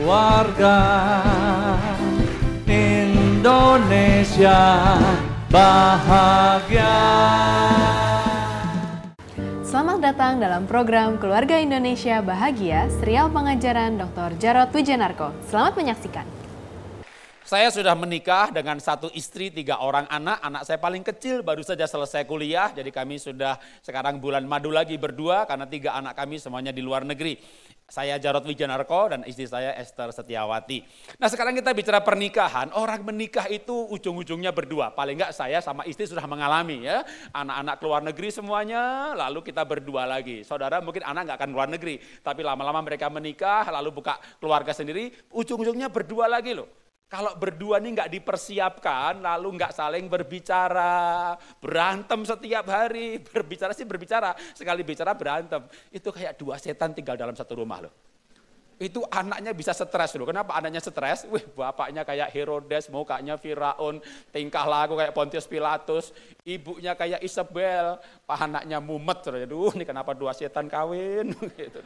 Keluarga Indonesia bahagia. Selamat datang dalam program Keluarga Indonesia Bahagia, serial pengajaran Dr. Jarod Wijanarko. Selamat menyaksikan. Saya sudah menikah dengan satu istri, 3 orang anak. Anak saya paling kecil baru saja selesai kuliah. Jadi kami sudah sekarang bulan madu lagi berdua karena 3 anak kami semuanya di luar negeri. Saya Jarod Wijanarko dan istri saya Esther Setiawati. Nah sekarang kita bicara pernikahan. Orang menikah itu ujung-ujungnya berdua. Paling enggak saya sama istri sudah mengalami ya. Anak-anak keluar negeri semuanya, lalu kita berdua lagi. Saudara mungkin anak enggak akan keluar negeri. Tapi lama-lama mereka menikah, lalu buka keluarga sendiri. Ujung-ujungnya berdua lagi loh. Kalau berdua ini nggak dipersiapkan, lalu nggak saling berbicara, berantem setiap hari, berbicara sih berbicara, sekali bicara berantem. Itu kayak 2 setan tinggal dalam satu rumah loh. Itu anaknya bisa stres loh. Kenapa anaknya stres? Wih, bapaknya kayak Herodes, mukanya Firaun, tingkah laku kayak Pontius Pilatus, ibunya kayak Isabel, anaknya mumet. Aduh, ini kenapa 2 setan kawin? Gitu.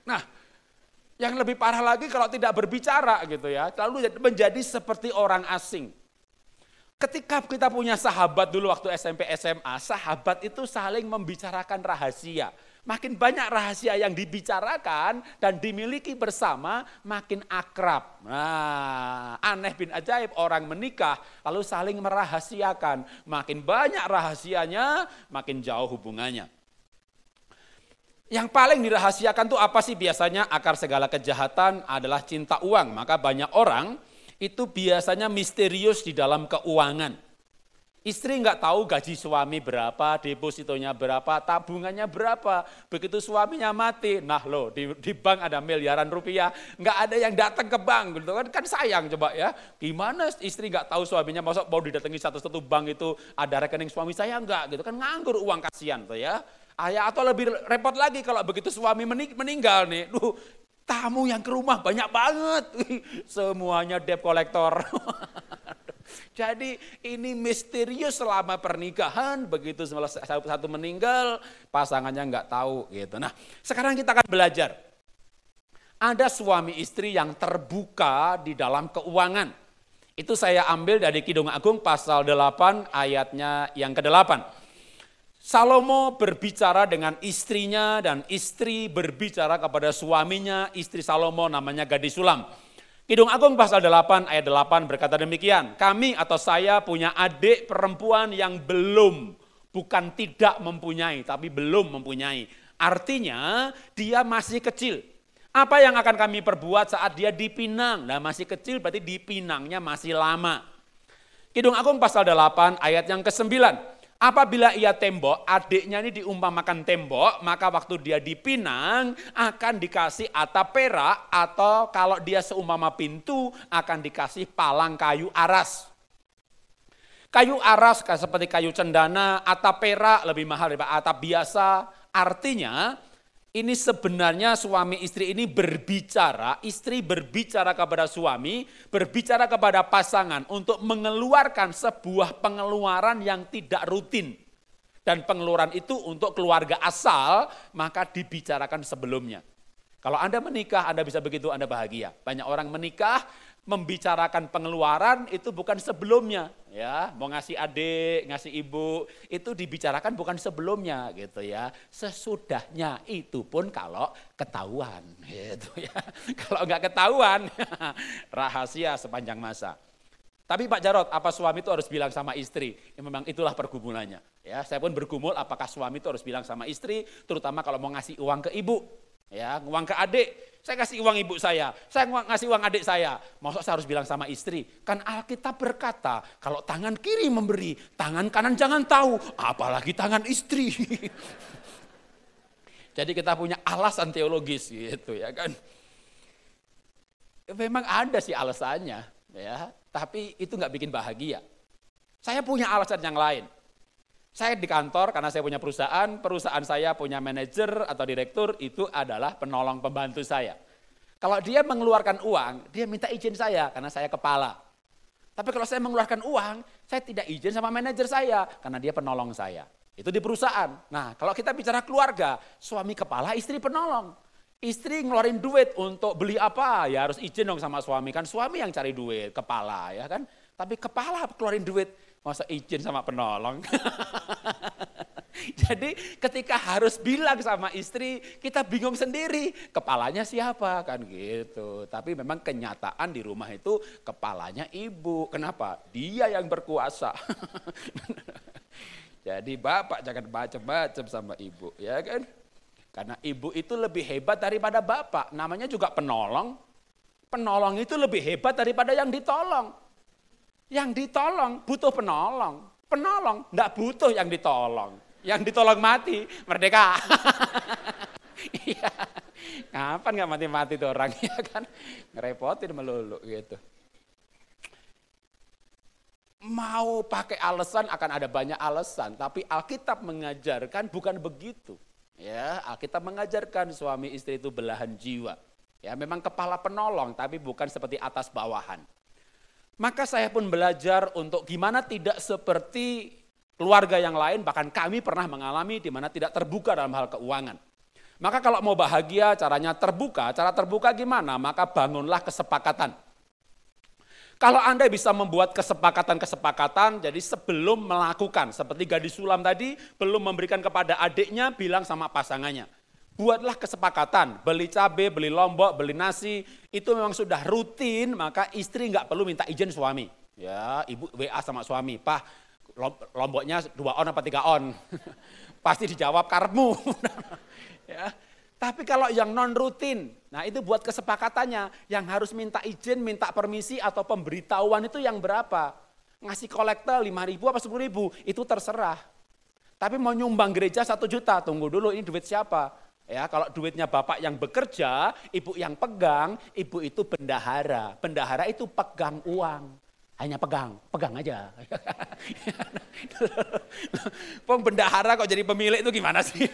Nah, yang lebih parah lagi kalau tidak berbicara gitu ya, lalu menjadi seperti orang asing. Ketika kita punya sahabat dulu waktu SMP SMA, sahabat itu saling membicarakan rahasia. Makin banyak rahasia yang dibicarakan dan dimiliki bersama, makin akrab. Nah, aneh bin ajaib, orang menikah lalu saling merahasiakan. Makin banyak rahasianya, makin jauh hubungannya. Yang paling dirahasiakan tuh apa sih biasanya? Akar segala kejahatan adalah cinta uang. Maka banyak orang itu biasanya misterius di dalam keuangan. Istri nggak tahu gaji suami berapa, depositonya berapa, tabungannya berapa. Begitu suaminya mati, nah loh di bank ada miliaran rupiah, nggak ada yang datang ke bank, gitu kan sayang coba ya. Gimana istri nggak tahu suaminya, masuk mau didatangi satu-satu bank itu ada rekening suami saya nggak, gitu kan nganggur uang kasihan tuh ya. Atau lebih repot lagi kalau begitu suami meninggal nih, tamu yang ke rumah banyak banget, semuanya debt collector. Jadi ini misterius selama pernikahan, begitu satu meninggal, pasangannya nggak tahu gitu. Nah sekarang kita akan belajar, ada suami istri yang terbuka di dalam keuangan. Itu saya ambil dari Kidung Agung pasal 8 ayatnya yang ke-8. Salomo berbicara dengan istrinya dan istri berbicara kepada suaminya, istri Salomo namanya Gadis Sulam. Kidung Agung pasal 8 ayat 8 berkata demikian, kami atau saya punya adik perempuan yang bukan tidak mempunyai, tapi belum mempunyai. Artinya dia masih kecil. Apa yang akan kami perbuat saat dia dipinang? Nah masih kecil berarti dipinangnya masih lama. Kidung Agung pasal 8 ayat yang ke-9. Apabila ia tembok, adiknya ini diumpamakan tembok, maka waktu dia dipinang akan dikasih atap perak atau kalau dia seumpama pintu akan dikasih palang kayu aras. Kayu aras seperti kayu cendana, atap perak lebih mahal daripada atap biasa. Artinya ini sebenarnya suami istri ini berbicara, istri berbicara kepada suami, berbicara kepada pasangan untuk mengeluarkan sebuah pengeluaran yang tidak rutin. Dan pengeluaran itu untuk keluarga asal, maka dibicarakan sebelumnya. Kalau Anda menikah, Anda bisa begitu, Anda bahagia. Banyak orang menikah, membicarakan pengeluaran itu bukan sebelumnya. Ya, mau ngasih adik, ngasih ibu, itu dibicarakan bukan sebelumnya gitu ya. Sesudahnya itu pun kalau ketahuan gitu ya. Kalau enggak ketahuan, rahasia sepanjang masa. Tapi Pak Jarod, apa suami itu harus bilang sama istri? Ya, memang itulah pergumulannya. Ya, saya pun bergumul apakah suami itu harus bilang sama istri, terutama kalau mau ngasih uang ke ibu. Ya, uang ke adik, saya kasih uang ibu saya ngasih uang adik saya. Maksud saya harus bilang sama istri? Kan Alkitab berkata, kalau tangan kiri memberi, tangan kanan jangan tahu, apalagi tangan istri. Jadi kita punya alasan teologis gitu ya kan. Memang ada sih alasannya ya, tapi itu nggak bikin bahagia. Saya punya alasan yang lain. Saya di kantor karena saya punya perusahaan saya punya manajer atau direktur itu adalah penolong pembantu saya. Kalau dia mengeluarkan uang, dia minta izin saya karena saya kepala. Tapi kalau saya mengeluarkan uang, saya tidak izin sama manajer saya karena dia penolong saya. Itu di perusahaan. Nah, kalau kita bicara keluarga, suami kepala, istri penolong. Istri ngeluarin duit untuk beli apa, ya harus izin dong sama suami. Kan suami yang cari duit, kepala ya kan. Tapi kepala keluarin duit, masa izin sama penolong. Jadi ketika harus bilang sama istri, kita bingung sendiri, kepalanya siapa kan gitu. Tapi memang kenyataan di rumah itu kepalanya ibu. Kenapa? Dia yang berkuasa. Jadi bapak jangan macam-macam sama ibu, ya kan? Karena ibu itu lebih hebat daripada bapak, namanya juga penolong. Penolong itu lebih hebat daripada yang ditolong. Yang ditolong butuh penolong, penolong enggak butuh yang ditolong. Yang ditolong mati, merdeka. Iya. Kapan nggak mati-mati tuh orang, ya kan? Ngerepotin melulu gitu. Mau pakai alasan akan ada banyak alasan, tapi Alkitab mengajarkan bukan begitu. Ya, Alkitab mengajarkan suami istri itu belahan jiwa. Ya, memang kepala penolong, tapi bukan seperti atas bawahan. Maka saya pun belajar untuk gimana tidak seperti keluarga yang lain, bahkan kami pernah mengalami di mana tidak terbuka dalam hal keuangan. Maka kalau mau bahagia caranya terbuka, cara terbuka gimana? Maka bangunlah kesepakatan. Kalau Anda bisa membuat kesepakatan-kesepakatan, jadi sebelum melakukan, seperti gadis sulam tadi, belum memberikan kepada adiknya, bilang sama pasangannya. Buatlah kesepakatan, beli cabai, beli lombok, beli nasi, itu memang sudah rutin, maka istri nggak perlu minta izin suami. Ya, ibu WA sama suami, Pak, lomboknya 2 on apa 3 on? Pasti dijawab karepmu. Ya. Tapi kalau yang non rutin, nah itu buat kesepakatannya, yang harus minta izin, minta permisi atau pemberitahuan itu yang berapa? Ngasih kolektor 5.000 apa 10.000, itu terserah. Tapi mau nyumbang gereja 1 juta, tunggu dulu ini duit siapa? Ya, kalau duitnya bapak yang bekerja, ibu yang pegang, ibu itu bendahara. Bendahara itu pegang uang. Hanya pegang aja. Bendahara kok jadi pemilik itu gimana sih?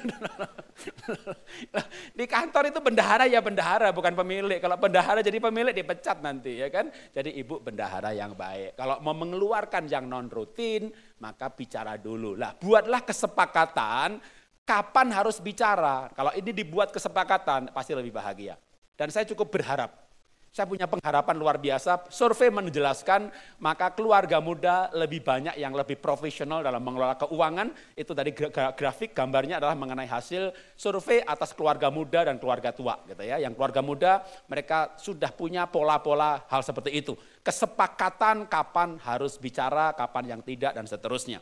Di kantor itu bendahara ya bendahara, bukan pemilik. Kalau bendahara jadi pemilik dipecat nanti, ya kan? Jadi ibu bendahara yang baik. Kalau mau mengeluarkan yang non rutin, maka bicara dulu. Lah, buatlah kesepakatan kapan harus bicara. Kalau ini dibuat kesepakatan, pasti lebih bahagia. Dan saya cukup berharap. Saya punya pengharapan luar biasa, survei menjelaskan maka keluarga muda lebih banyak yang lebih profesional dalam mengelola keuangan. Itu tadi grafik gambarnya adalah mengenai hasil survei atas keluarga muda dan keluarga tua gitu ya. Yang keluarga muda mereka sudah punya pola-pola hal seperti itu. Kesepakatan kapan harus bicara, kapan yang tidak dan seterusnya.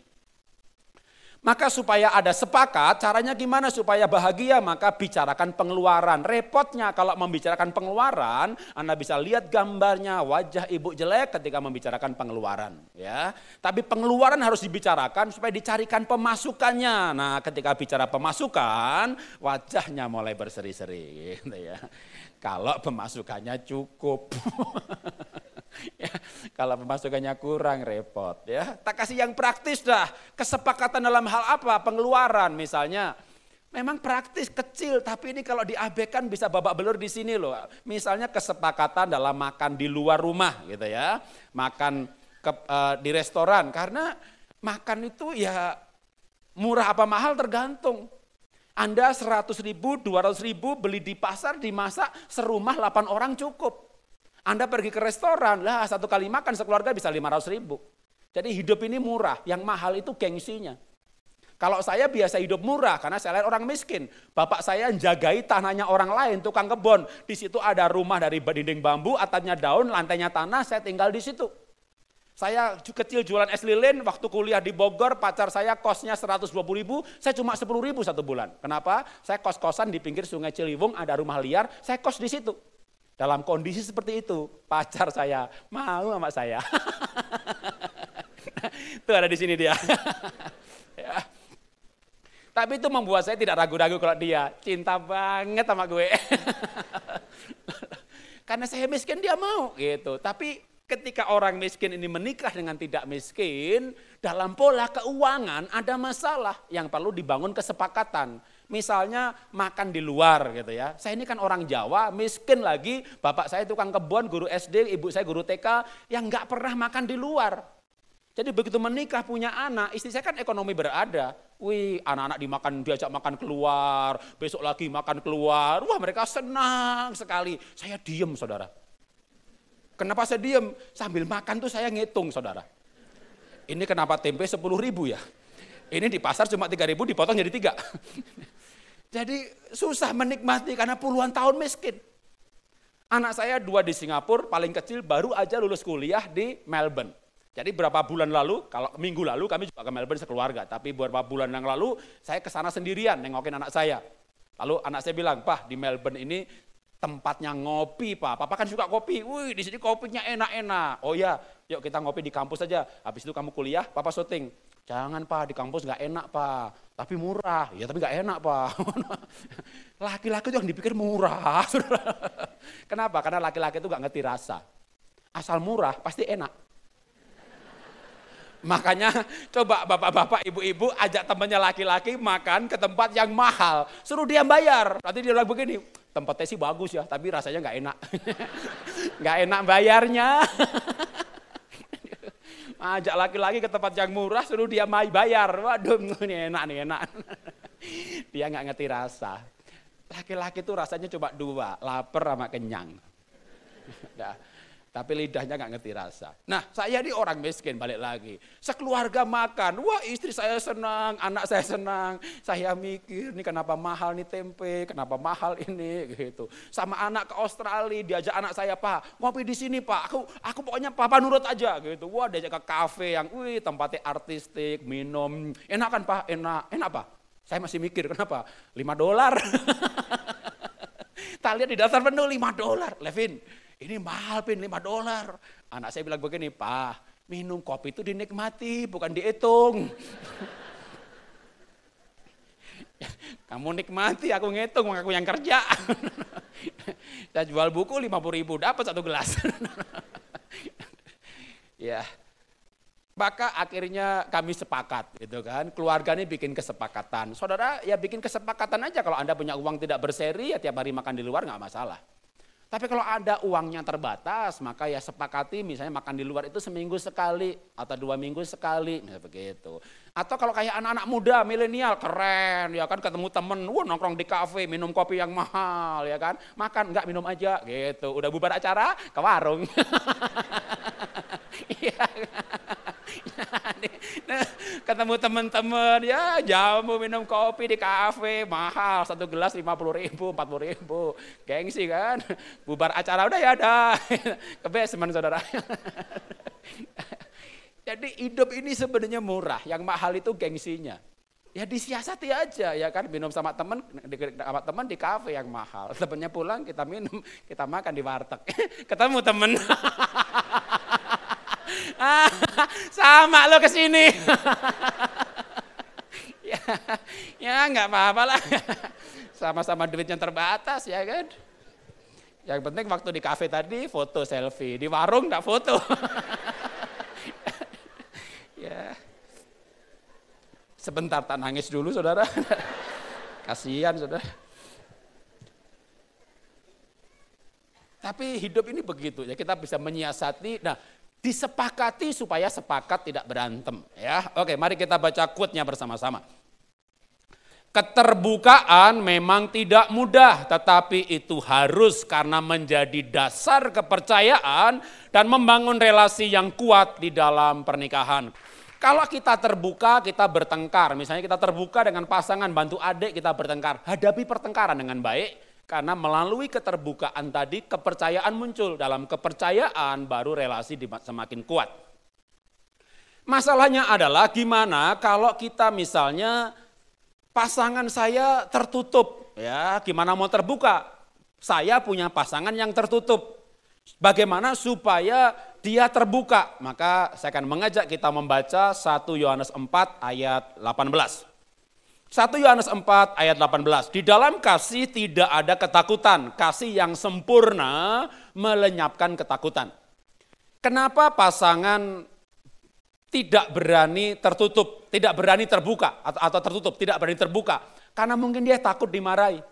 Maka supaya ada sepakat, caranya gimana supaya bahagia? Maka bicarakan pengeluaran. Repotnya kalau membicarakan pengeluaran, Anda bisa lihat gambarnya wajah ibu jelek ketika membicarakan pengeluaran. Ya, tapi pengeluaran harus dibicarakan supaya dicarikan pemasukannya. Nah, ketika bicara pemasukan, wajahnya mulai berseri-seri. Gitu ya. Kalau pemasukannya cukup. Ya, kalau pemasukannya kurang repot ya. Tak kasih yang praktis dah. Kesepakatan dalam hal apa? Pengeluaran misalnya. Memang praktis kecil tapi ini kalau diabaikan bisa babak belur di sini loh. Misalnya kesepakatan dalam makan di luar rumah gitu ya. Makan di restoran karena makan itu ya murah apa mahal tergantung. Anda 100.000, 200.000 beli di pasar dimasak serumah 8 orang cukup. Anda pergi ke restoran, lah 1 kali makan sekeluarga bisa 500.000. Jadi hidup ini murah, yang mahal itu gengsinya. Kalau saya biasa hidup murah karena saya lihat orang miskin. Bapak saya jagai tanahnya orang lain, tukang kebun. Di situ ada rumah dari dinding bambu, atapnya daun, lantainya tanah, saya tinggal di situ. Saya kecil jualan es lilin, waktu kuliah di Bogor, pacar saya kosnya 120.000, saya cuma 10.000 1 bulan. Kenapa? Saya kos-kosan di pinggir Sungai Ciliwung, ada rumah liar, saya kos di situ. Dalam kondisi seperti itu, pacar saya mau sama saya. Tuh ada di sini dia. Ya. Tapi itu membuat saya tidak ragu-ragu kalau dia cinta banget sama gue. Karena saya miskin dia mau gitu. Tapi ketika orang miskin ini menikah dengan tidak miskin, dalam pola keuangan ada masalah yang perlu dibangun kesepakatan. Misalnya makan di luar gitu ya. Saya ini kan orang Jawa, miskin lagi, bapak saya tukang kebun, guru SD, ibu saya guru TK, yang nggak pernah makan di luar. Jadi begitu menikah punya anak, istri saya kan ekonomi berada. Wih, anak-anak diajak makan keluar, besok lagi makan keluar. Wah, mereka senang sekali. Saya diem, saudara. Kenapa saya diem? Sambil makan tuh saya ngitung, saudara. Ini kenapa tempe 10.000 ya? Ini di pasar cuma 3.000, dipotong jadi 3. Jadi susah menikmati karena puluhan tahun miskin. Anak saya 2 di Singapura, paling kecil baru aja lulus kuliah di Melbourne. Jadi berapa bulan lalu, kalau minggu lalu kami juga ke Melbourne sekeluarga. Tapi beberapa bulan yang lalu saya ke sana sendirian nengokin anak saya. Lalu anak saya bilang, "Pak, di Melbourne ini tempatnya ngopi, Pak. Papa kan suka kopi. Wih, di sini kopinya enak-enak." "Oh ya, yuk kita ngopi di kampus aja. Habis itu kamu kuliah, Papa syuting." "Jangan, Pak, di kampus nggak enak, Pak. Tapi murah." "Ya, tapi nggak enak, Pak." Laki-laki itu yang dipikir murah. Kenapa? Karena laki-laki itu nggak ngerti rasa. Asal murah pasti enak. Makanya coba bapak-bapak, ibu-ibu ajak temannya laki-laki makan ke tempat yang mahal. Suruh dia bayar. Nanti dia bilang begini, "Tempatnya sih bagus ya, tapi rasanya nggak enak." Nggak enak bayarnya. Ajak laki-laki ke tempat yang murah, suruh dia bayar. Waduh, ini enak nih, enak. Dia nggak ngerti rasa. Laki-laki itu rasanya cuma 2, lapar sama kenyang. Nah, tapi lidahnya nggak ngerti rasa. Nah, saya ini orang miskin, balik lagi. Sekeluarga makan, wah istri saya senang, anak saya senang. Saya mikir, nih kenapa mahal nih tempe, kenapa mahal ini, gitu. Sama anak ke Australia, diajak anak saya, "Pak, ngopi di sini, Pak. Aku pokoknya Papa nurut aja," gitu. Wah, diajak ke kafe yang, wih tempatnya artistik, minum. "Enak kan, Pak? Enak. Enak, Pak?" Saya masih mikir, kenapa? $5. Tak lihat di daftar menu $5. "Levin, ini mahal, Pin, $5. Anak saya bilang begini, "Pak, minum kopi itu dinikmati, bukan dihitung." "Kamu nikmati, aku ngitung, aku yang kerja." Saya jual buku 50.000, dapat 1 gelas. Ya, maka akhirnya kami sepakat, gitu kan. Keluarga ini bikin kesepakatan. Saudara, ya bikin kesepakatan aja. Kalau Anda punya uang tidak berseri, ya tiap hari makan di luar nggak masalah. Tapi kalau ada uangnya terbatas, maka ya sepakati misalnya makan di luar itu seminggu sekali atau 2 minggu sekali, misalnya begitu. Atau kalau kayak anak-anak muda, milenial, keren, ya kan ketemu temen, nongkrong di kafe, minum kopi yang mahal, ya kan. Makan, enggak minum aja, gitu. Udah bubar acara, ke warung. Ketemu teman-teman, ya jamu minum kopi di kafe, mahal, 1 gelas 50.000, 40.000, gengsi kan. Bubar acara udah ya ada, kebeseman saudara. Jadi hidup ini sebenarnya murah, yang mahal itu gengsinya. Ya disiasati aja ya kan, minum sama teman di kafe yang mahal. Temennya pulang, kita minum, kita makan di warteg. Ketemu temen. Sama lo kesini. Ya nggak apa-apa lah. Sama-sama duitnya terbatas ya kan. Yang penting waktu di kafe tadi foto selfie, di warung nggak foto. Ya. Sebentar tak nangis dulu saudara. Kasihan saudara. Tapi hidup ini begitu ya, kita bisa menyiasati. Nah, disepakati supaya sepakat tidak berantem ya. Oke, mari kita baca quote-nya bersama-sama. Keterbukaan memang tidak mudah, tetapi itu harus karena menjadi dasar kepercayaan dan membangun relasi yang kuat di dalam pernikahan. Kalau kita terbuka, kita bertengkar. Misalnya kita terbuka dengan pasangan, bantu adik, kita bertengkar. Hadapi pertengkaran dengan baik. Karena melalui keterbukaan tadi kepercayaan muncul. Dalam kepercayaan baru relasi semakin kuat. Masalahnya adalah gimana kalau kita misalnya pasangan saya tertutup. Ya, gimana mau terbuka? Saya punya pasangan yang tertutup. Bagaimana supaya dia terbuka? Maka saya akan mengajak kita membaca 1 Yohanes 4 ayat 18. 1 Yohanes 4 ayat 18, di dalam kasih tidak ada ketakutan, kasih yang sempurna melenyapkan ketakutan. Kenapa pasangan tidak berani tertutup, tidak berani terbuka atau tertutup, tidak berani terbuka? Karena mungkin dia takut dimarahi.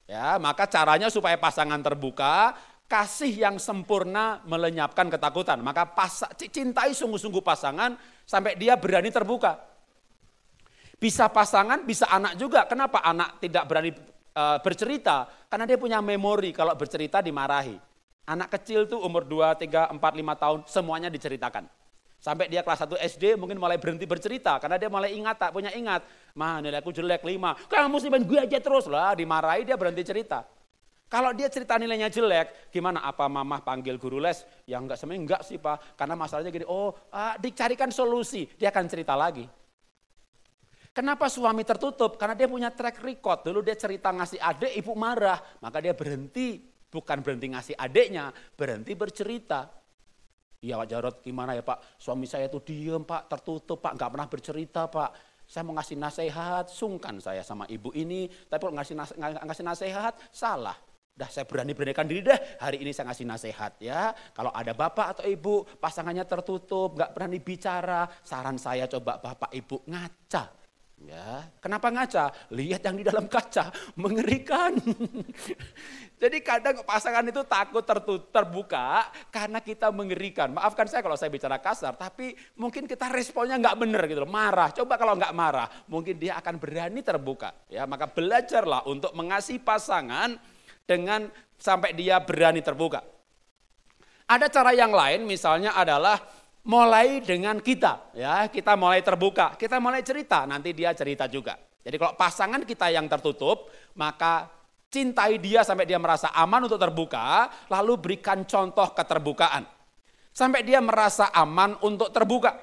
Ya, maka caranya supaya pasangan terbuka, kasih yang sempurna melenyapkan ketakutan. Maka cintai sungguh-sungguh pasangan sampai dia berani terbuka. Bisa pasangan, bisa anak juga. Kenapa anak tidak berani bercerita? Karena dia punya memori kalau bercerita dimarahi. Anak kecil tuh umur 2, 3, 4, 5 tahun semuanya diceritakan. Sampai dia kelas 1 SD mungkin mulai berhenti bercerita. Karena dia mulai tak punya ingat. Mah nilai aku jelek 5. Kamu mesti main gue aja terus lah. Dimarahi dia berhenti cerita. Kalau dia cerita nilainya jelek, gimana? Apa mamah panggil guru les? Ya sebenarnya enggak sih Pak. Karena masalahnya gini, dicarikan solusi. Dia akan cerita lagi. Kenapa suami tertutup? Karena dia punya track record. Dulu dia cerita ngasih adik, ibu marah. Maka dia berhenti. Bukan berhenti ngasih adiknya, berhenti bercerita. Iya Pak Jarot, gimana ya Pak? Suami saya tuh diem Pak, tertutup Pak, nggak pernah bercerita Pak. Saya mau ngasih nasihat, sungkan saya sama ibu ini. Tapi kalau ngasih nasihat, salah. Dah saya beranikan diri deh, hari ini saya ngasih nasihat ya. Kalau ada bapak atau ibu, pasangannya tertutup, nggak berani bicara. Saran saya coba bapak ibu ngaca. Ya, kenapa ngaca? Lihat yang di dalam kaca, mengerikan. Jadi kadang pasangan itu takut terbuka karena kita mengerikan. Maafkan saya kalau saya bicara kasar, tapi mungkin kita responnya nggak benar gitu loh, marah. Coba kalau nggak marah, mungkin dia akan berani terbuka. Ya, maka belajarlah untuk mengasihi pasangan dengan sampai dia berani terbuka. Ada cara yang lain, misalnya adalah mulai dengan kita, ya kita mulai terbuka, kita mulai cerita, nanti dia cerita juga. Jadi kalau pasangan kita yang tertutup, maka cintai dia sampai dia merasa aman untuk terbuka, lalu berikan contoh keterbukaan. Sampai dia merasa aman untuk terbuka.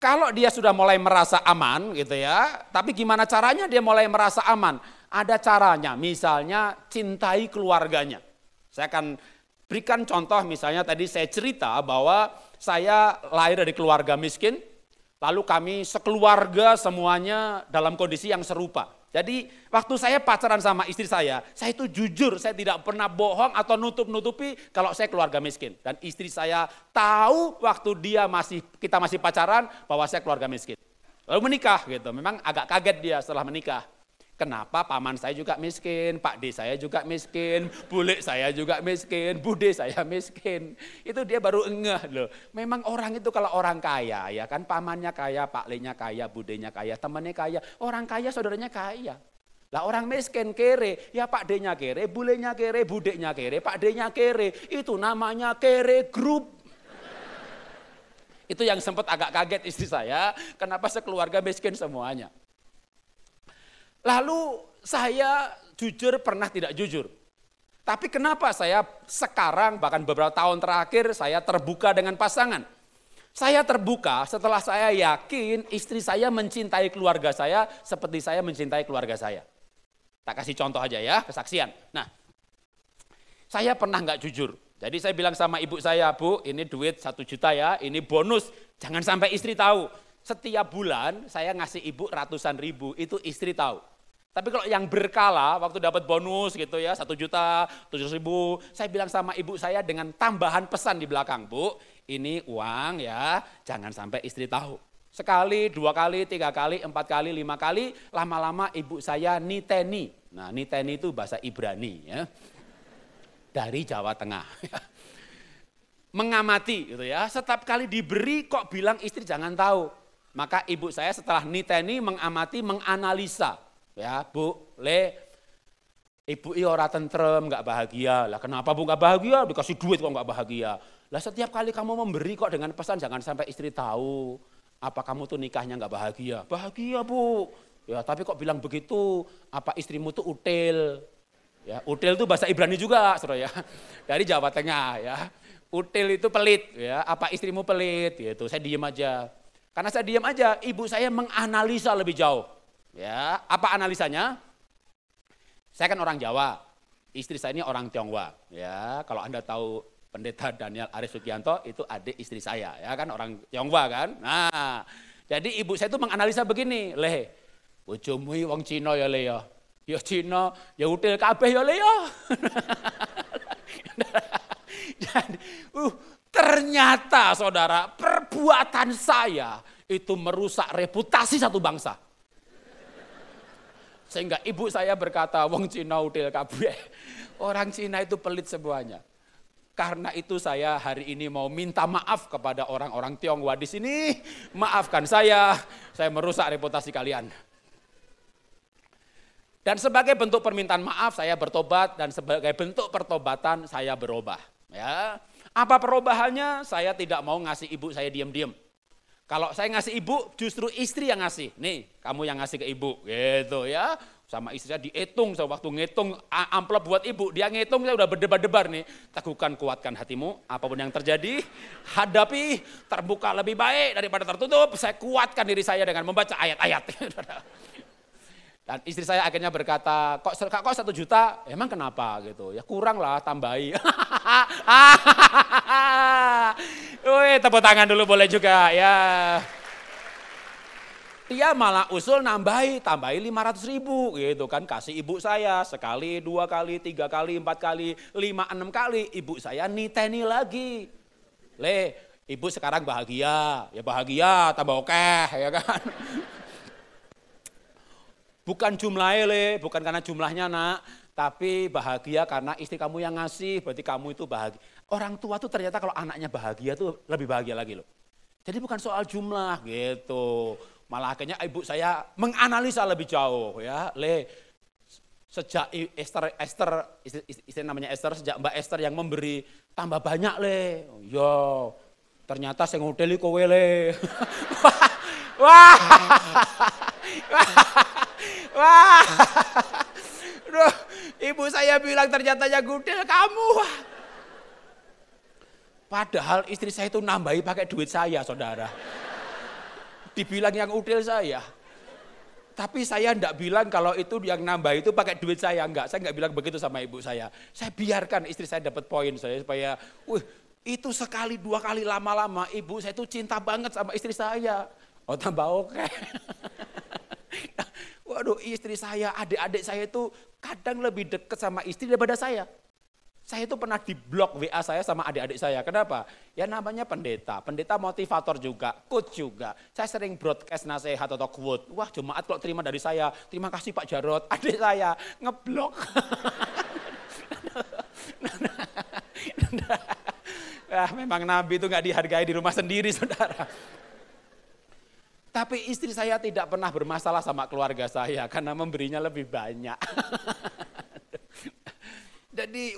Kalau dia sudah mulai merasa aman gitu ya, tapi gimana caranya dia mulai merasa aman? Ada caranya, misalnya cintai keluarganya. Saya akan berikan contoh, misalnya tadi saya cerita bahwa saya lahir dari keluarga miskin, lalu kami sekeluarga semuanya dalam kondisi yang serupa. Jadi waktu saya pacaran sama istri saya itu jujur, saya tidak pernah bohong atau nutup-nutupi kalau saya keluarga miskin. Dan istri saya tahu waktu kita masih pacaran bahwa saya keluarga miskin. Lalu menikah gitu, memang agak kaget dia setelah menikah. Kenapa paman saya juga miskin, Pak D saya juga miskin, bule saya juga miskin, bude saya miskin. Itu dia baru ngeh loh. Memang orang itu kalau orang kaya ya kan, pamannya kaya, Pak Le-nya kaya, budenya kaya, temannya kaya. Orang kaya saudaranya kaya. Lah orang miskin kere, ya Pak D-nya kere, bulenya kere, budenya kere, Pak D-nya kere. Itu namanya kere group. Itu yang sempat agak kaget istri saya, kenapa sekeluarga miskin semuanya. Lalu saya jujur pernah tidak jujur. Tapi kenapa saya sekarang bahkan beberapa tahun terakhir saya terbuka dengan pasangan. Saya terbuka setelah saya yakin istri saya mencintai keluarga saya seperti saya mencintai keluarga saya. Tak kasih contoh aja ya, kesaksian. Nah, saya pernah nggak jujur. Jadi saya bilang sama ibu saya, Bu ini duit 1 juta ya, ini bonus. Jangan sampai istri tahu. Setiap bulan saya ngasih ibu ratusan ribu, itu istri tahu. Tapi kalau yang berkala, waktu dapat bonus gitu ya, 1 juta, 700 ribu, saya bilang sama ibu saya dengan tambahan pesan di belakang, Bu, ini uang ya, jangan sampai istri tahu. Sekali, 2 kali, 3 kali, 4 kali, 5 kali, lama-lama ibu saya niteni. Nah niteni itu bahasa Ibrani ya, dari Jawa Tengah. Mengamati gitu ya, setiap kali diberi kok bilang istri jangan tahu. Maka ibu saya setelah niteni, mengamati, menganalisa. Ya Bu, Le, ibu ora tentrem, nggak bahagia. Lah kenapa Bu nggak bahagia? Dikasih duit kok nggak bahagia. Lah setiap kali kamu memberi kok dengan pesan jangan sampai istri tahu. Apa kamu tuh nikahnya nggak bahagia? Bahagia Bu. Ya tapi kok bilang begitu? Apa istrimu tuh util? Ya util itu bahasa Ibrani juga, saudara ya. Dari Jawa Tengah ya. Util itu pelit ya. Apa istrimu pelit? Gitu. Saya diem aja. Karena saya diem aja, ibu saya menganalisa lebih jauh. Ya, apa analisanya? Saya kan orang Jawa, istri saya ini orang Tionghoa. Ya, kalau Anda tahu Pendeta Daniel Aris Sugianto itu adik istri saya, ya kan orang Tionghoa kan. Nah, jadi ibu saya itu menganalisa begini, Le, bojomu wong Cina ya Le ya. Ya Cina, ya util kabeh ya Le ya. Jadi, ternyata saudara, perbuatan saya itu merusak reputasi satu bangsa. Sehingga ibu saya berkata, wong Cina udil kabeh. Orang Cina itu pelit semuanya. Karena itu saya hari ini mau minta maaf kepada orang-orang Tionghoa di sini. Maafkan saya merusak reputasi kalian. Dan sebagai bentuk permintaan maaf saya bertobat, dan sebagai bentuk pertobatan saya berubah. Ya. Apa perubahannya? Saya tidak mau ngasih ibu saya diam-diam. Kalau saya ngasih ibu, justru istri yang ngasih. Nih, kamu yang ngasih ke ibu, gitu ya. Sama istrinya dihitung, waktu ngitung amplop buat ibu, dia ngitung, saya udah berdebar-debar nih. Teguhkan, kuatkan hatimu, apapun yang terjadi, hadapi, terbuka lebih baik daripada tertutup. Saya kuatkan diri saya dengan membaca ayat-ayat. Dan istri saya akhirnya berkata, kok 1 juta, emang kenapa gitu? Ya kurang lah, tambahi. Wih, tepuk tangan dulu boleh juga ya. Dia malah usul tambahi 500.000 gitu kan. Kasih ibu saya sekali, 2 kali, 3 kali, 4 kali, 5, 6 kali. Ibu saya niteni lagi. Ibu sekarang bahagia, ya bahagia tambah okeh ya kan. Bukan jumlahnya bukan karena jumlahnya nak, tapi bahagia karena istri kamu yang ngasih, berarti kamu itu bahagia. Orang tua tuh ternyata kalau anaknya bahagia tuh lebih bahagia lagi loh. Jadi bukan soal jumlah gitu. Malah akhirnya ibu saya menganalisa lebih jauh ya. Sejak istri namanya Esther, sejak Mbak Esther yang memberi tambah banyak Yo, ternyata saya ngudeli kowe Wah. Wah, aduh, ibu saya bilang ternyata yang gudel kamu. Padahal istri saya itu nambahi pakai duit saya, saudara. Dibilang yang udel saya. Tapi saya enggak bilang kalau itu yang nambah itu pakai duit saya, enggak. Saya enggak bilang begitu sama ibu saya. Saya biarkan istri saya dapat poin saya supaya, itu sekali 2 kali lama-lama ibu saya itu cinta banget sama istri saya. Oh tambah oke. Waduh, istri saya, adik-adik saya itu kadang lebih dekat sama istri daripada saya. Saya itu pernah diblok WA saya sama adik-adik saya. Kenapa? Ya namanya pendeta. Pendeta motivator juga, coach juga. Saya sering broadcast nasihat atau quote. Wah, jemaat kalau terima dari saya, terima kasih Pak Jarot. Adik saya ngeblok. Memang Nabi itu gak dihargai di rumah sendiri, saudara. Tapi istri saya tidak pernah bermasalah sama keluarga saya karena memberinya lebih banyak. Jadi,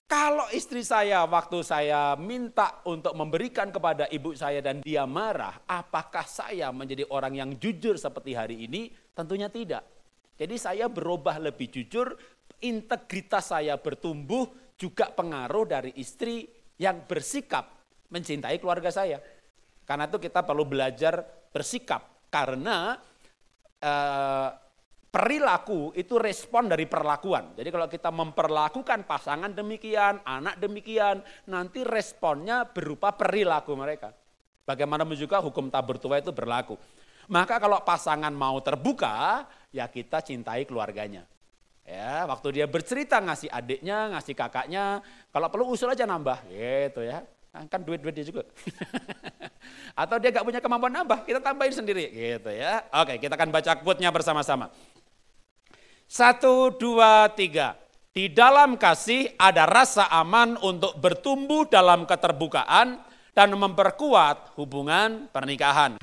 kalau istri saya waktu saya minta untuk memberikan kepada ibu saya dan dia marah, apakah saya menjadi orang yang jujur seperti hari ini? Tentunya tidak. Jadi saya berubah lebih jujur, integritas saya bertumbuh, juga pengaruh dari istri yang bersikap mencintai keluarga saya. Karena itu kita perlu belajar bersikap, karena perilaku itu respon dari perlakuan. Jadi kalau kita memperlakukan pasangan demikian, anak demikian, nanti responnya berupa perilaku mereka. Bagaimanapun juga hukum tabur tuai itu berlaku. Maka kalau pasangan mau terbuka, ya kita cintai keluarganya. Ya, waktu dia bercerita ngasih adiknya, ngasih kakaknya, kalau perlu usul aja nambah, gitu ya. Kan duit-duit dia juga. Atau dia gak punya kemampuan nambah, kita tambahin sendiri gitu ya. Oke, kita akan baca quote-nya bersama-sama. 1, 2, 3. Di dalam kasih ada rasa aman untuk bertumbuh dalam keterbukaan dan memperkuat hubungan pernikahan.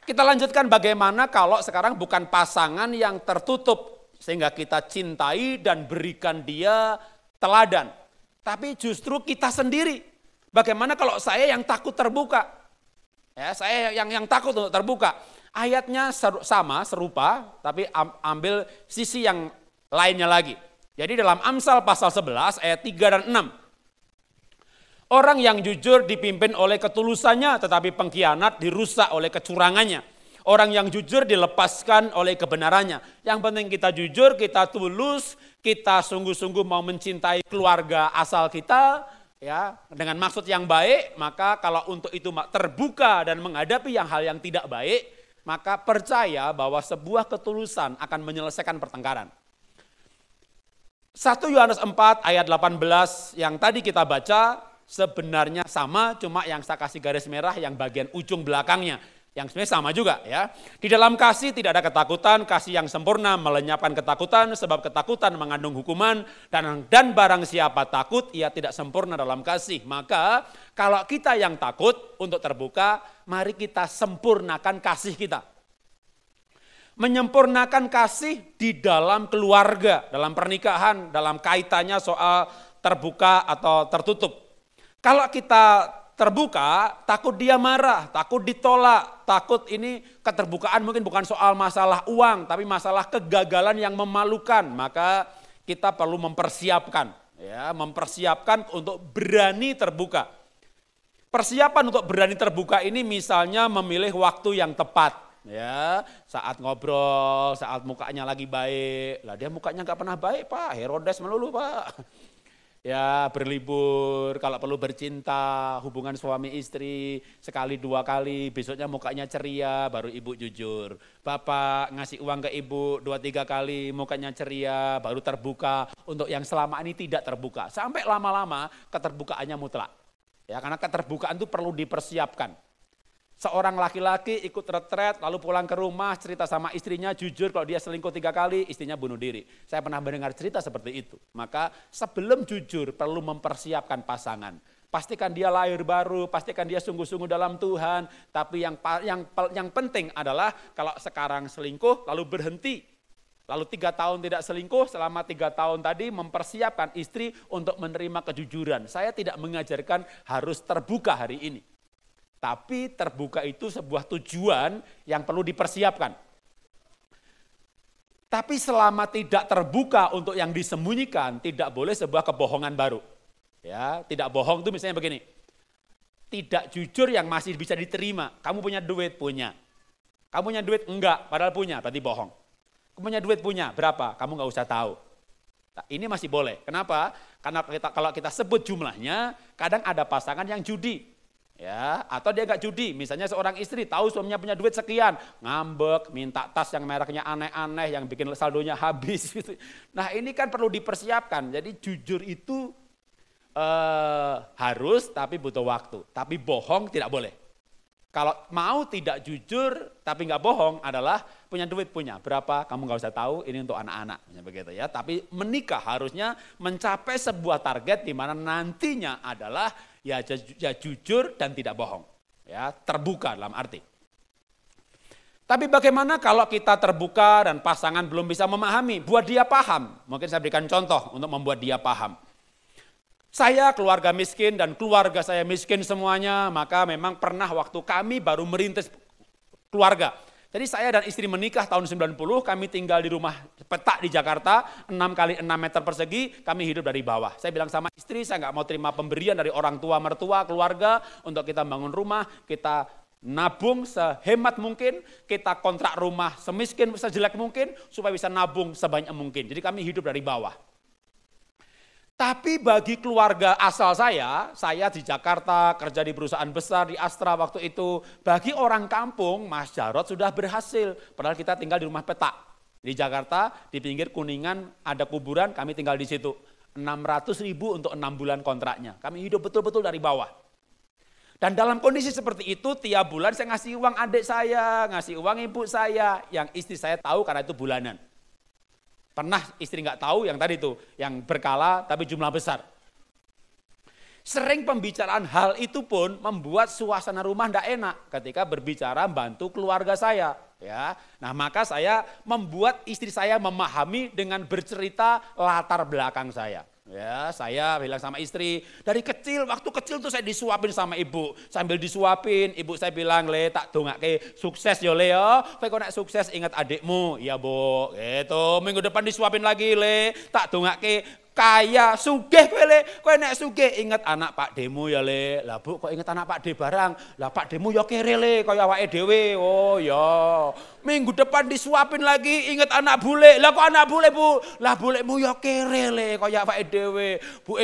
Kita lanjutkan bagaimana kalau sekarang bukan pasangan yang tertutup sehingga kita cintai dan berikan dia teladan. Tapi justru kita sendiri. Bagaimana kalau saya yang takut terbuka? Ya, saya yang takut untuk terbuka. Ayatnya serupa, tapi ambil sisi yang lainnya lagi. Jadi dalam Amsal pasal 11 ayat 3 dan 6. Orang yang jujur dipimpin oleh ketulusannya, tetapi pengkhianat dirusak oleh kecurangannya. Orang yang jujur dilepaskan oleh kebenarannya. Yang penting kita jujur, kita tulus, kita sungguh-sungguh mau mencintai keluarga asal kita, ya, dengan maksud yang baik. Maka kalau untuk itu terbuka dan menghadapi hal yang tidak baik, maka percaya bahwa sebuah ketulusan akan menyelesaikan pertengkaran. 1 Yohanes 4 ayat 18 yang tadi kita baca sebenarnya sama, cuma yang saya kasih garis merah yang bagian ujung belakangnya. Yang sebenarnya sama juga ya. Di dalam kasih tidak ada ketakutan, kasih yang sempurna melenyapkan ketakutan, sebab ketakutan mengandung hukuman, dan barang siapa takut, ia tidak sempurna dalam kasih. Maka kalau kita yang takut untuk terbuka, mari kita sempurnakan kasih kita. Menyempurnakan kasih di dalam keluarga, dalam pernikahan, dalam kaitannya soal terbuka atau tertutup. Kalau kita terbuka, takut dia marah, takut ditolak, takut ini keterbukaan mungkin bukan soal masalah uang, tapi masalah kegagalan yang memalukan. Maka kita perlu mempersiapkan, ya, mempersiapkan untuk berani terbuka. Persiapan untuk berani terbuka ini misalnya memilih waktu yang tepat, ya, saat ngobrol, saat mukanya lagi baik, lah dia mukanya nggak pernah baik Pak, Herodes melulu Pak. Ya berlibur, kalau perlu bercinta, hubungan suami istri, sekali dua kali, besoknya mukanya ceria, baru ibu jujur. Bapak ngasih uang ke ibu 2-3 kali, mukanya ceria, baru terbuka. Untuk yang selama ini tidak terbuka, sampai lama-lama keterbukaannya mutlak. Ya, karena keterbukaan itu perlu dipersiapkan. Seorang laki-laki ikut retret, lalu pulang ke rumah, cerita sama istrinya, jujur kalau dia selingkuh 3 kali, istrinya bunuh diri. Saya pernah mendengar cerita seperti itu. Maka sebelum jujur perlu mempersiapkan pasangan. Pastikan dia lahir baru, pastikan dia sungguh-sungguh dalam Tuhan. Tapi yang penting adalah kalau sekarang selingkuh lalu berhenti. Lalu 3 tahun tidak selingkuh, selama 3 tahun tadi mempersiapkan istri untuk menerima kejujuran. Saya tidak mengajarkan harus terbuka hari ini. Tapi terbuka itu sebuah tujuan yang perlu dipersiapkan. Tapi selama tidak terbuka untuk yang disembunyikan, tidak boleh sebuah kebohongan baru. Ya, tidak bohong itu misalnya begini. Tidak jujur yang masih bisa diterima. Kamu punya duit? Punya. Kamu punya duit? Enggak, padahal punya, berarti bohong. Kamu punya duit? Punya. Berapa? Kamu nggak usah tahu. Nah, ini masih boleh. Kenapa? Karena kalau kita sebut jumlahnya, kadang ada pasangan yang judi. Ya, atau dia nggak judi, misalnya seorang istri tahu suaminya punya duit sekian, ngambek, minta tas yang mereknya aneh-aneh, yang bikin saldonya habis. Gitu. Nah ini kan perlu dipersiapkan, jadi jujur itu harus tapi butuh waktu, tapi bohong tidak boleh. Kalau mau tidak jujur tapi nggak bohong adalah punya duit, punya berapa, kamu nggak usah tahu, ini untuk anak-anak, begitu ya. Tapi menikah harusnya mencapai sebuah target di mana nantinya adalah ya jujur dan tidak bohong, ya terbuka dalam arti. Tapi bagaimana kalau kita terbuka dan pasangan belum bisa memahami, buat dia paham. Mungkin saya berikan contoh untuk membuat dia paham. Saya keluarga miskin dan keluarga saya miskin semuanya, maka memang pernah waktu kami baru merintis keluarga. Jadi saya dan istri menikah tahun 90, kami tinggal di rumah petak di Jakarta, 6 kali 6 meter persegi, kami hidup dari bawah. Saya bilang sama istri, saya nggak mau terima pemberian dari orang tua, mertua, keluarga, untuk kita bangun rumah, kita nabung sehemat mungkin, kita kontrak rumah semiskin, sejelek mungkin, supaya bisa nabung sebanyak mungkin. Jadi kami hidup dari bawah. Tapi bagi keluarga asal saya di Jakarta, kerja di perusahaan besar, di Astra waktu itu. Bagi orang kampung, Mas Jarot sudah berhasil. Padahal kita tinggal di rumah petak. Di Jakarta, di pinggir Kuningan ada kuburan, kami tinggal di situ. 600.000 untuk 6 bulan kontraknya. Kami hidup betul-betul dari bawah. Dan dalam kondisi seperti itu, tiap bulan saya ngasih uang adik saya, ngasih uang ibu saya, yang istri saya tahu karena itu bulanan. Pernah istri nggak tahu yang tadi tuh, yang berkala tapi jumlah besar. Sering pembicaraan hal itu pun membuat suasana rumah nggak enak ketika berbicara bantu keluarga saya. Ya, nah maka saya membuat istri saya memahami dengan bercerita latar belakang saya. Ya, saya bilang sama istri, dari kecil, waktu kecil tuh saya disuapin sama ibu. Sambil disuapin, ibu saya bilang, "Le, tak dongake sukses yo Le yo. Kowe nek sukses ingat adikmu." "Iya, Bu." Gitu. Minggu depan disuapin lagi, "Le, tak dongake kaya sugih kowe Le. Kowe nek sugih ingat anak Pak Demu ya Le." "Lah Bu, kok ingat anak Pak De barang? Lah Pak Demu yo kere Le, kaya awake dhewe." "Oh ya." Minggu depan disuapin lagi, ingat anak bule. "Lah kok anak bule Bu?" "Lah bulemu yo kere Le, kaya awake dhewe." Bu,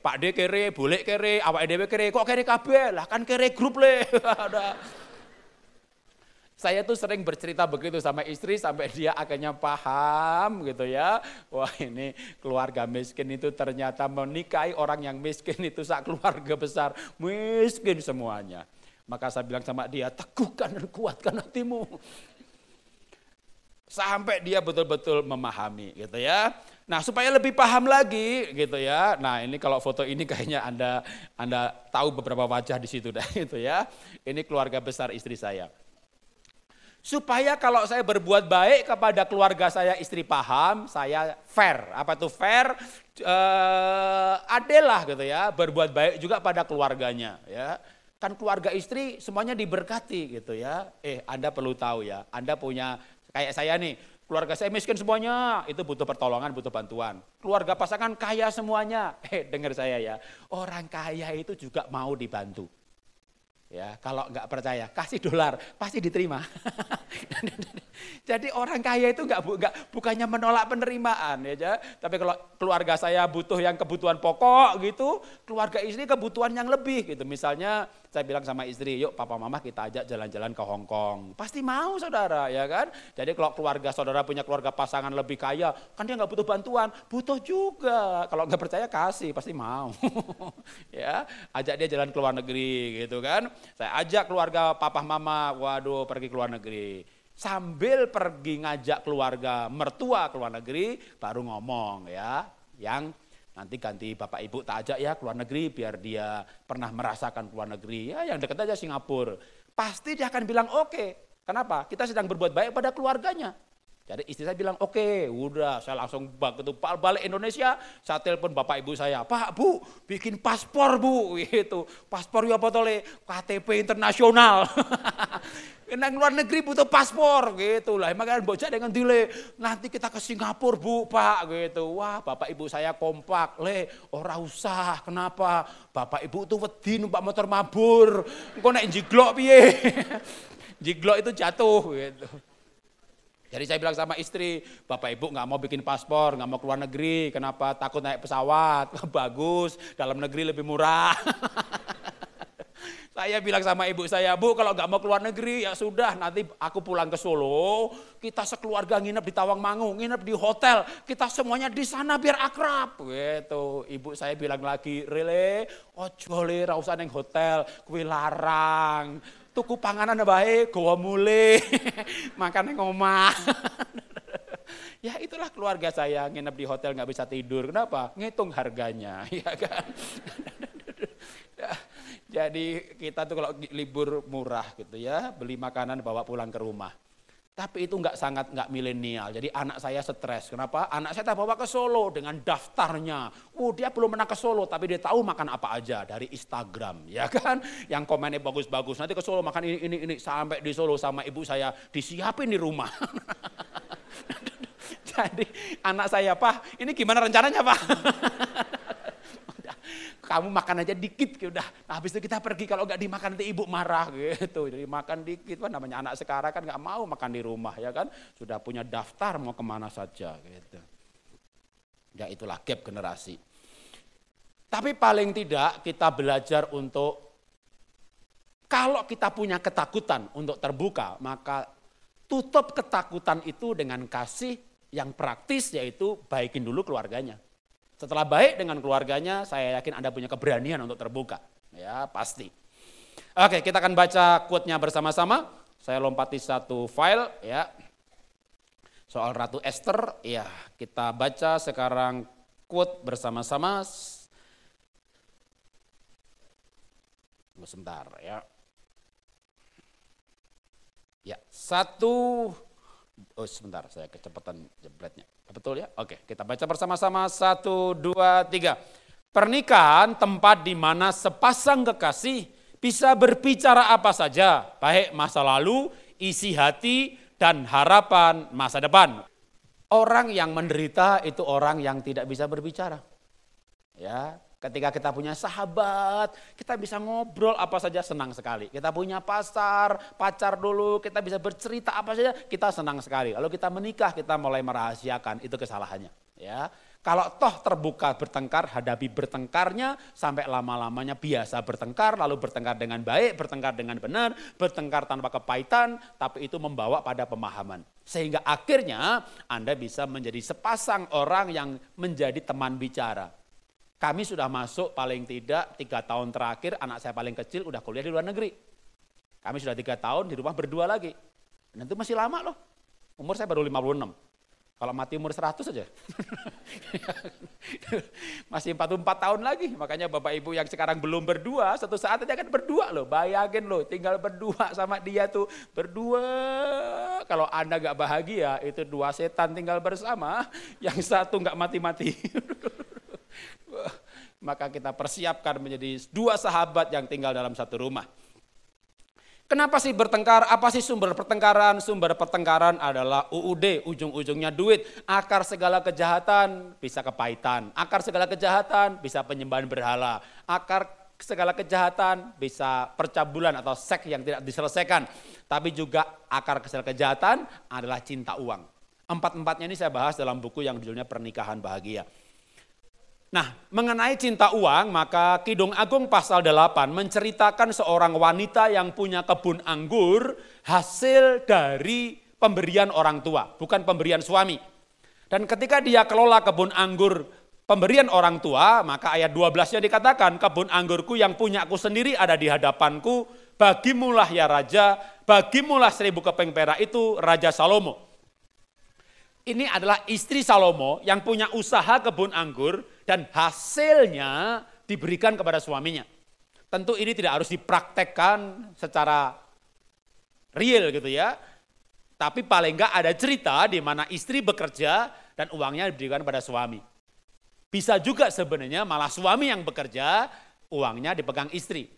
Pak De kere, bule kere, awake dhewe kere. "Kok kere kabeh?" "Lah kan kere grup Le." Saya tuh sering bercerita begitu sama istri sampai dia akhirnya paham gitu ya. Wah ini keluarga miskin itu ternyata menikahi orang yang miskin itu sak keluarga besar. Miskin semuanya. Maka saya bilang sama dia, teguhkan dan kuatkan hatimu. Sampai dia betul-betul memahami gitu ya. Nah supaya lebih paham lagi gitu ya. Nah ini kalau foto ini kayaknya Anda tahu beberapa wajah di situ dah gitu ya. Ini keluarga besar istri saya. Supaya kalau saya berbuat baik kepada keluarga saya, istri paham, saya fair. Apa itu fair? Adil lah gitu ya, berbuat baik juga pada keluarganya ya. Kan keluarga istri semuanya diberkati gitu ya. Anda perlu tahu ya, Anda punya, kayak saya nih, keluarga saya miskin semuanya, itu butuh pertolongan, butuh bantuan. Keluarga pasangan kaya semuanya, dengar saya ya, orang kaya itu juga mau dibantu. Ya, kalau nggak percaya, kasih dolar, pasti diterima. Jadi orang kaya itu bukannya menolak penerimaan ya, tapi kalau keluarga saya butuh yang kebutuhan pokok gitu, keluarga istri kebutuhan yang lebih gitu. Misalnya saya bilang sama istri, yuk papa mama kita ajak jalan-jalan ke Hong Kong. Pasti mau saudara ya kan. Jadi kalau keluarga saudara punya keluarga pasangan lebih kaya, kan dia nggak butuh bantuan, butuh juga. Kalau nggak percaya kasih, pasti mau. Ya, ajak dia jalan ke luar negeri gitu kan. Saya ajak keluarga papa mama, waduh pergi ke luar negeri. Sambil pergi ngajak keluarga mertua ke luar negeri, baru ngomong ya, yang nanti ganti bapak ibu tak ajak ya ke luar negeri biar dia pernah merasakan ke luar negeri. Ya yang dekat aja Singapura. Pasti dia akan bilang oke. Kenapa? Kita sedang berbuat baik pada keluarganya. Jadi istri saya bilang oke, udah saya langsung begitu balik Indonesia, saya telepon bapak ibu saya, Pak Bu bikin paspor Bu, gitu. Paspor ya potole KTP internasional. Nang luar negeri butuh paspor gitu lah, makanya bocah dengan delay, nanti kita ke Singapura Bu Pak gitu. Wah bapak ibu saya kompak, ora usah, kenapa? Bapak ibu tuh wedi numpak motor mabur, engko nek jiglok piye? Jiglok itu jatuh gitu. Jadi saya bilang sama istri, bapak ibu nggak mau bikin paspor, nggak mau keluar negeri, kenapa? Takut naik pesawat, bagus, dalam negeri lebih murah. Saya bilang sama ibu saya, Bu kalau nggak mau keluar negeri ya sudah, nanti aku pulang ke Solo, kita sekeluarga nginep di Tawangmangu, nginep di hotel, kita semuanya di sana biar akrab. Gitu. Ibu saya bilang lagi, Rele, ojo le, ra usah neng hotel, kuwi larang. Tuku panganan baik, gowo mule, makan yang omah. Ya itulah keluarga saya, nginep di hotel nggak bisa tidur. Kenapa? Ngitung harganya, ya kan. Jadi kita tuh kalau libur murah gitu ya, beli makanan bawa pulang ke rumah. Tapi itu nggak milenial. Jadi anak saya stres. Kenapa? Anak saya tak bawa ke Solo dengan daftarnya. Dia belum pernah ke Solo, tapi dia tahu makan apa aja dari Instagram, ya kan? Yang komennya bagus-bagus. Nanti ke Solo makan ini sampai di Solo sama ibu saya disiapin di rumah. Jadi anak saya, Pak, ini gimana rencananya, Pak? Kamu makan aja dikit, udah. Nah, habis itu kita pergi, kalau nggak dimakan nanti ibu marah gitu. Jadi makan dikit, namanya anak sekarang kan nggak mau makan di rumah ya kan. Sudah punya daftar mau kemana saja gitu. Ya itulah gap generasi. Tapi paling tidak kita belajar untuk, kalau kita punya ketakutan untuk terbuka, maka tutup ketakutan itu dengan kasih yang praktis, yaitu baikin dulu keluarganya. Setelah baik dengan keluarganya, saya yakin Anda punya keberanian untuk terbuka. Ya, pasti. Oke, kita akan baca quote-nya bersama-sama. Saya lompati satu file ya. Soal Ratu Esther, ya, kita baca sekarang quote bersama-sama. Tunggu sebentar ya. Ya, sebentar, saya kecepatan jebretnya. Betul ya? Oke, kita baca bersama-sama. 1, 2, 3. Pernikahan tempat di mana sepasang kekasih bisa berbicara apa saja, baik masa lalu, isi hati, dan harapan masa depan. Orang yang menderita itu orang yang tidak bisa berbicara. Ya, ketika kita punya sahabat, kita bisa ngobrol apa saja, senang sekali. Kita punya pacar dulu, kita bisa bercerita apa saja, kita senang sekali. Lalu kita menikah, kita mulai merahasiakan, itu kesalahannya. Ya, kalau toh terbuka bertengkar, hadapi bertengkarnya sampai lama-lamanya biasa bertengkar, lalu bertengkar dengan baik, bertengkar dengan benar, bertengkar tanpa kepahitan, tapi itu membawa pada pemahaman. Sehingga akhirnya Anda bisa menjadi sepasang orang yang menjadi teman bicara. Kami sudah masuk paling tidak 3 tahun terakhir, anak saya paling kecil udah kuliah di luar negeri. Kami sudah 3 tahun di rumah berdua lagi. Dan itu masih lama loh. Umur saya baru 56. Kalau mati umur 100 aja. Masih 44 tahun lagi. Makanya Bapak Ibu yang sekarang belum berdua, suatu saat aja akan berdua loh. Bayangin loh, tinggal berdua sama dia tuh. Berdua. Kalau Anda gak bahagia, itu 2 setan tinggal bersama. Yang satu gak mati-mati. Maka kita persiapkan menjadi 2 sahabat yang tinggal dalam satu rumah. Kenapa sih bertengkar? Apa sih sumber pertengkaran? Sumber pertengkaran adalah UUD, ujung-ujungnya duit. Akar segala kejahatan bisa kepahitan. Akar segala kejahatan bisa penyembahan berhala. Akar segala kejahatan bisa percabulan atau seks yang tidak diselesaikan. Tapi juga akar segala kejahatan adalah cinta uang. 4-4-nya ini saya bahas dalam buku yang judulnya Pernikahan Bahagia. Nah, mengenai cinta uang, maka Kidung Agung pasal 8 menceritakan seorang wanita yang punya kebun anggur hasil dari pemberian orang tua, bukan pemberian suami. Dan ketika dia kelola kebun anggur pemberian orang tua, maka ayat 12-nya dikatakan, kebun anggurku yang punya aku sendiri ada di hadapanku, bagimulah ya raja, bagimulah 1000 keping perak itu Raja Salomo. Ini adalah istri Salomo yang punya usaha kebun anggur dan hasilnya diberikan kepada suaminya. Tentu ini tidak harus dipraktekkan secara real gitu ya. Tapi paling enggak ada cerita di mana istri bekerja dan uangnya diberikan pada suami. Bisa juga sebenarnya malah suami yang bekerja, uangnya dipegang istri.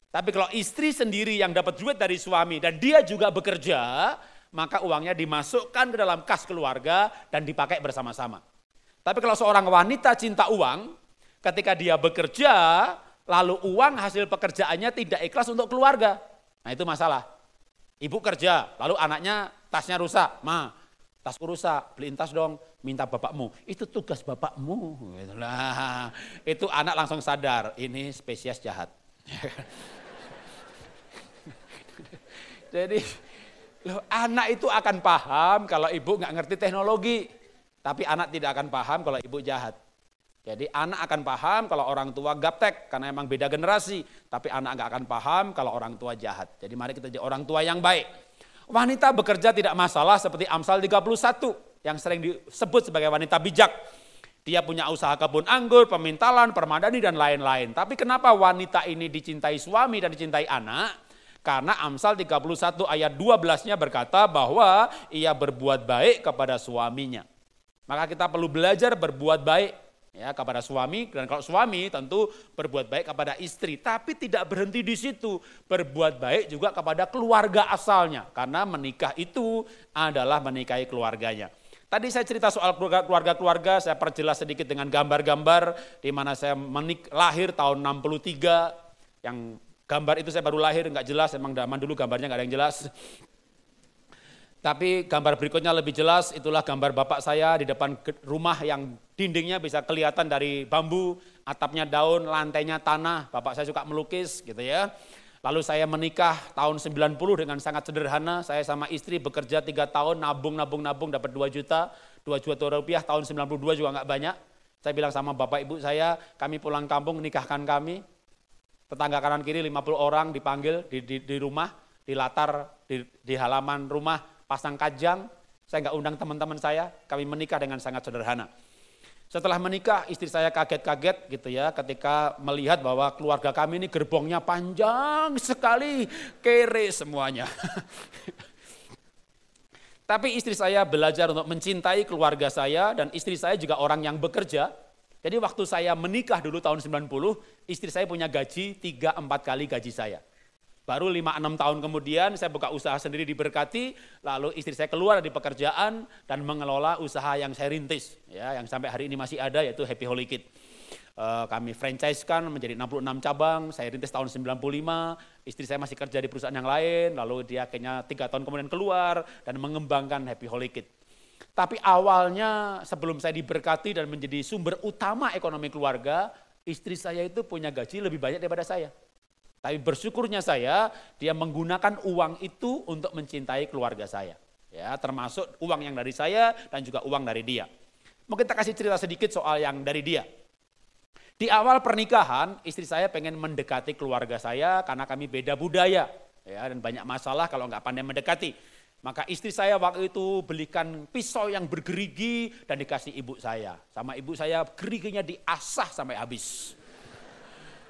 Tapi kalau istri sendiri yang dapat duit dari suami dan dia juga bekerja, maka uangnya dimasukkan ke dalam kas keluarga dan dipakai bersama-sama. Tapi kalau seorang wanita cinta uang, ketika dia bekerja, lalu uang hasil pekerjaannya tidak ikhlas untuk keluarga. Nah itu masalah. Ibu kerja, lalu anaknya tasnya rusak. Ma, tasku rusak, beliin tas dong, minta bapakmu. Itu tugas bapakmu. Nah, itu anak langsung sadar, ini spesies jahat. Jadi, loh, anak itu akan paham kalau ibu nggak ngerti teknologi, tapi anak tidak akan paham kalau ibu jahat. Jadi anak akan paham kalau orang tua gaptek karena emang beda generasi, tapi anak nggak akan paham kalau orang tua jahat. Jadi mari kita jadi orang tua yang baik. Wanita bekerja tidak masalah seperti Amsal 31 yang sering disebut sebagai wanita bijak. Dia punya usaha kebun anggur, pemintalan, permadani dan lain-lain. Tapi kenapa wanita ini dicintai suami dan dicintai anak? Karena Amsal 31 ayat 12-nya berkata bahwa ia berbuat baik kepada suaminya. Maka kita perlu belajar berbuat baik ya kepada suami, dan kalau suami tentu berbuat baik kepada istri. Tapi tidak berhenti di situ, berbuat baik juga kepada keluarga asalnya. Karena menikah itu adalah menikahi keluarganya. Tadi saya cerita soal keluarga-keluarga, saya perjelas sedikit dengan gambar-gambar di mana saya lahir tahun 63, yang gambar itu saya baru lahir, nggak jelas, emang zaman dulu gambarnya nggak ada yang jelas. Tapi gambar berikutnya lebih jelas, itulah gambar bapak saya di depan rumah yang dindingnya bisa kelihatan dari bambu, atapnya daun, lantainya tanah. Bapak saya suka melukis gitu ya. Lalu saya menikah tahun 90 dengan sangat sederhana, saya sama istri bekerja 3 tahun, nabung dapat 2 juta rupiah, tahun 92 juga nggak banyak. Saya bilang sama bapak ibu saya, kami pulang kampung nikahkan kami. Tetangga kanan kiri 50 orang dipanggil di rumah, di latar, di halaman rumah, pasang kajang. Saya nggak undang teman-teman saya, kami menikah dengan sangat sederhana. Setelah menikah istri saya kaget-kaget gitu ya ketika melihat bahwa keluarga kami ini gerbongnya panjang sekali, kere semuanya. Tapi istri saya belajar untuk mencintai keluarga saya dan istri saya juga orang yang bekerja. Jadi waktu saya menikah dulu tahun 90, istri saya punya gaji 3-4 kali gaji saya. Baru 5-6 tahun kemudian saya buka usaha sendiri diberkati, lalu istri saya keluar dari pekerjaan dan mengelola usaha yang saya rintis, ya, yang sampai hari ini masih ada, yaitu Happy Holy Kid. Kami franchise-kan menjadi 66 cabang, saya rintis tahun 95, istri saya masih kerja di perusahaan yang lain, lalu dia akhirnya 3 tahun kemudian keluar dan mengembangkan Happy Holy Kid. Tapi awalnya sebelum saya diberkati dan menjadi sumber utama ekonomi keluarga, istri saya itu punya gaji lebih banyak daripada saya. Tapi bersyukurnya saya, dia menggunakan uang itu untuk mencintai keluarga saya. Ya, termasuk uang yang dari saya dan juga uang dari dia. Mungkin kita kasih cerita sedikit soal yang dari dia. Di awal pernikahan, istri saya pengen mendekati keluarga saya karena kami beda budaya. ya, dan banyak masalah kalau nggak pandai mendekati. Maka istri saya waktu itu belikan pisau yang bergerigi dan dikasih ibu saya. Sama ibu saya geriginya diasah sampai habis.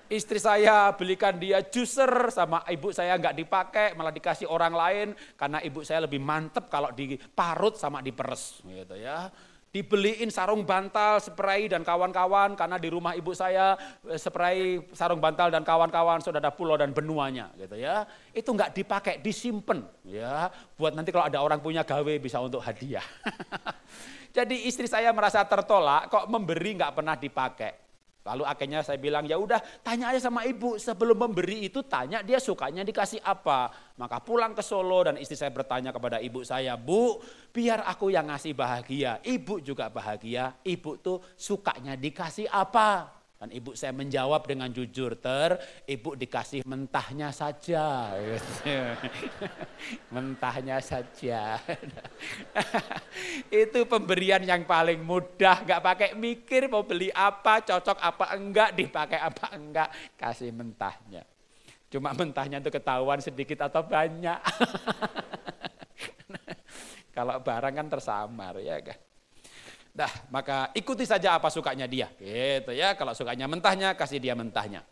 Istri saya belikan dia juicer, sama ibu saya nggak dipakai, malah dikasih orang lain karena ibu saya lebih mantep kalau diparut sama diperes, gitu ya. Dibeliin sarung bantal, spray dan kawan-kawan karena di rumah ibu saya spray, sarung bantal dan kawan-kawan sudah ada pulau dan benuanya, gitu ya. Itu nggak dipakai, disimpan, ya. Buat nanti kalau ada orang punya gawe bisa untuk hadiah. Jadi istri saya merasa tertolak, kok memberi nggak pernah dipakai. Lalu akhirnya saya bilang, ya udah tanya aja sama ibu, sebelum memberi itu tanya dia sukanya dikasih apa. Maka pulang ke Solo dan istri saya bertanya kepada ibu saya, Bu, biar aku yang ngasih bahagia, ibu juga bahagia, ibu tuh sukanya dikasih apa? Dan ibu saya menjawab dengan jujur, ibu dikasih mentahnya saja. Mentahnya saja. Itu pemberian yang paling mudah, gak pakai mikir mau beli apa, cocok apa enggak, dipakai apa enggak, kasih mentahnya. Cuma mentahnya itu ketahuan sedikit atau banyak. Kalau barang kan tersamar, ya kan. Nah, maka ikuti saja apa sukanya dia, gitu ya. Kalau sukanya mentahnya, kasih dia mentahnya.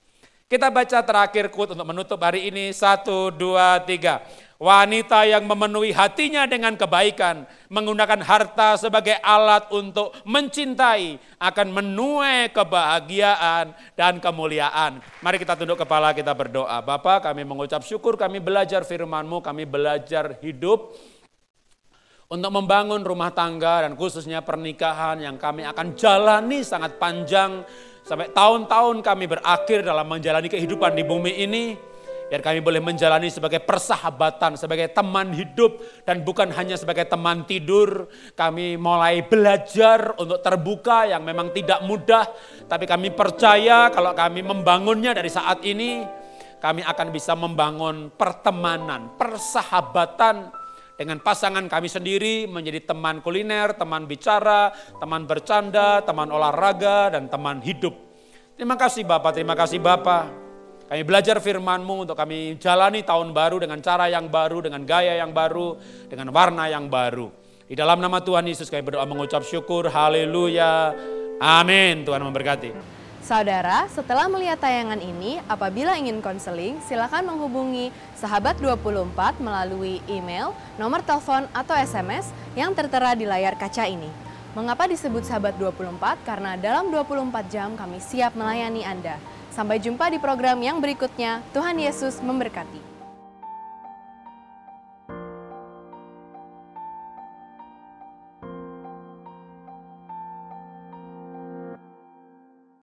Kita baca terakhir quote untuk menutup hari ini, 1, 2, 3. Wanita yang memenuhi hatinya dengan kebaikan, menggunakan harta sebagai alat untuk mencintai, akan menuai kebahagiaan dan kemuliaan. Mari kita tunduk kepala, kita berdoa. Bapa, kami mengucap syukur, kami belajar firman-Mu, kami belajar hidup untuk membangun rumah tangga dan khususnya pernikahan yang kami akan jalani sangat panjang sampai tahun-tahun kami berakhir dalam menjalani kehidupan di bumi ini. Biar kami boleh menjalani sebagai persahabatan, sebagai teman hidup dan bukan hanya sebagai teman tidur. Kami mulai belajar untuk terbuka yang memang tidak mudah, tapi kami percaya kalau kami membangunnya dari saat ini, kami akan bisa membangun pertemanan, persahabatan dengan pasangan kami sendiri, menjadi teman kuliner, teman bicara, teman bercanda, teman olahraga, dan teman hidup. Terima kasih Bapak, terima kasih Bapak. Kami belajar firman-Mu untuk kami jalani tahun baru dengan cara yang baru, dengan gaya yang baru, dengan warna yang baru. Di dalam nama Tuhan Yesus kami berdoa mengucap syukur, haleluya, amin. Tuhan memberkati. Saudara, setelah melihat tayangan ini, apabila ingin konseling, silakan menghubungi Sahabat 24 melalui email, nomor telepon, atau SMS yang tertera di layar kaca ini. Mengapa disebut Sahabat 24? Karena dalam 24 jam kami siap melayani Anda. Sampai jumpa di program yang berikutnya. Tuhan Yesus memberkati.